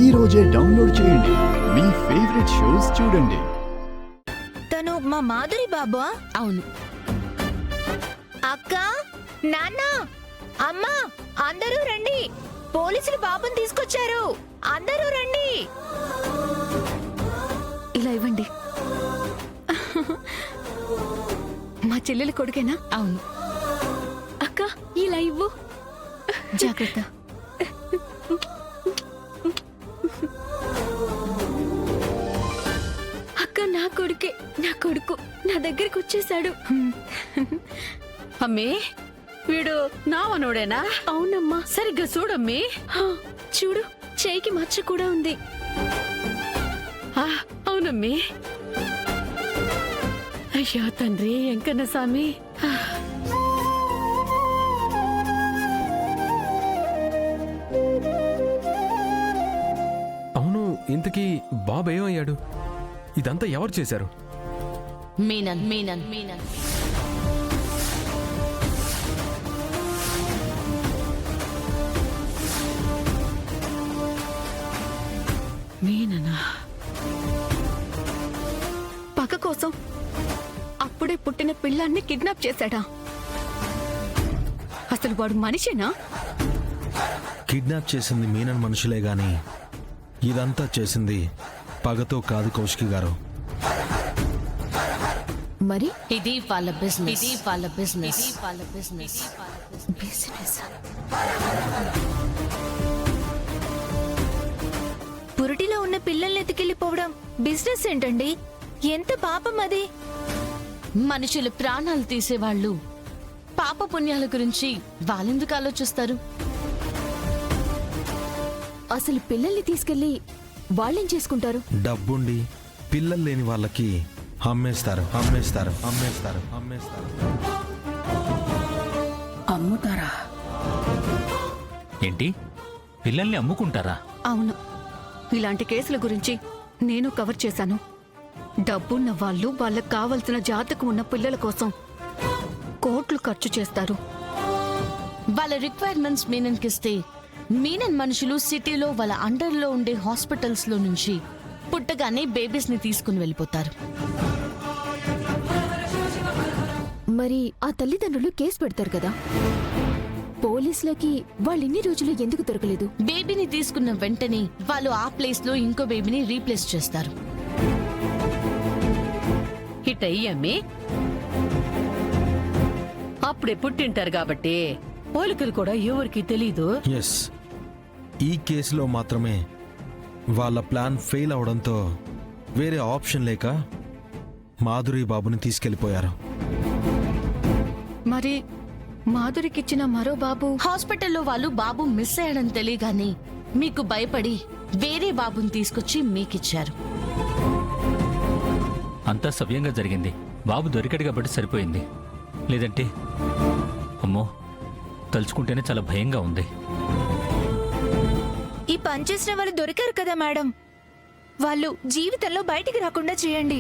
ఈ రోజే డౌన్లోడ్ చేయండి. మీ ఫేవరెట్ షోస్ చూడండి. తను మా మాధురి బాబా? అవును. అక్క, నాన్న, అమ్మ, అందరూ రండి. పోలీసులు బాబుని తీసుకొచ్చారు. అందరూ రండి. ఇలా ఇవ్వండి. మా చెల్లెల కొడుకేనా? అవును. అక్క, ఇలా ఇవ్వు. జాగ్రత్త. అక్క, నా కొడుకే. నా కొడుకు నా దగ్గరికి వచ్చేసాడు. అమ్మే, వీడు నా మనోడేనా? అవునమ్మా. సరిగ్గా చూడమ్మి. చూడు, చేయికి మచ్చ కూడా ఉంది. అవునమ్మి. అయ్యో తండ్రి ఎంకన్న స్వామి. అవును, ఇంతకీ బాబు ఏమయ్యాడు? ఇదంతా ఎవరు చేశారు? మీనన్ మీనన్ మీనన్ మీననా? పగ కోసం అప్పుడే పుట్టిన పిల్లాన్ని కిడ్నాప్ చేశాడా? అసలు వాడు మనిషేనా? కిడ్నాప్ చేసింది మీనన్ మనుషులే గాని ఇదంతా చేసింది పగతో కాదు కౌశికి గారు. మరి ఇది వాళ్ళ బిజినెస్. ఇది వాళ్ళ బిజినెస్. ఇది వాళ్ళ బిజినెస్. బిజినెస్. పురిటిలో ఉన్న పిల్లల్ని ఎత్తుకెళ్ళిపోవడం బిజినెస్ ఏంటండి? ఎంత పాపం అది. మనుషుల ప్రాణాలు తీసేవాళ్ళు పాప పుణ్యాల గురించి వాళ్ళెందుకు ఆలోచిస్తారు? అసలు పిల్లల్ని తీసుకెళ్లి వాళ్ళేం చేసుకుంటారు? డబ్బుండి పిల్లలు లేని వాళ్ళకి అమ్మేస్తారు అమ్మేస్తారు అమ్మేస్తారు అమ్మేస్తారు. అమ్ముతారా? ఏంటి, పిల్లల్ని అమ్ముకుంటారా? అవును, ఇలాంటి కేసుల గురించి నేను కవర్ చేశాను. డబ్బున్న వాళ్ళు వాళ్ళకు కావలసిన జాతకం ఉన్న పిల్లల కోసం కోట్లు ఖర్చు చేస్తారు. వాళ్ళ రిక్వైర్మెంట్స్ మీనన్ కిస్తే మీనన్ మనుషులు సిటీలో వాళ్ళ అండర్లో ఉండే హాస్పిటల్స్ లో నుంచి పుట్టగానే బేబీస్ ని తీసుకుని వెళ్ళిపోతారు. మరి ఆ తల్లిదండ్రులు కేసు పెడతారు కదా, పోలీసులకి వాళ్ళు ఇన్ని రోజులు ఎందుకు దొరకలేదు? బేబీని తీసుకున్న వెంటనే వాళ్ళు ఆ ప్లేస్ లో ఇంకో బేబీని రీప్లేస్ చేస్తారు. హిట్ అయ్యమ్మి, అప్పుడే పుట్టింటారు కాబట్టి పోలికలు కూడా ఎవరికి తెలీదు. ఎస్, ఈ కేసులో మాత్రమే వాళ్ళ ప్లాన్ ఫెయిల్ అవడంతో వేరే ఆప్షన్ లేక మాధురి బాబుని తీసుకెళ్లిపోయారు. మరి మాధురికిచ్చిన మరో బాబు? హాస్పిటల్లో వాళ్ళు బాబు మిస్ అయ్యడం తెలియగానే మీకు భయపడి వేరే బాబుని తీసుకొచ్చి మీకిచ్చారు. అంతా సవ్యంగా జరిగింది. బాబు దొరికాడు కాబట్టి సరిపోయింది. లేదంటే అమ్మో, తలుచుకుంటేనే చాలా భయంగా ఉంది. ఈ పనిచేసిన వాళ్ళు దొరికారు కదా మేడం, వాళ్ళు జీవితంలో బయటికి రాకుండా చేయండి.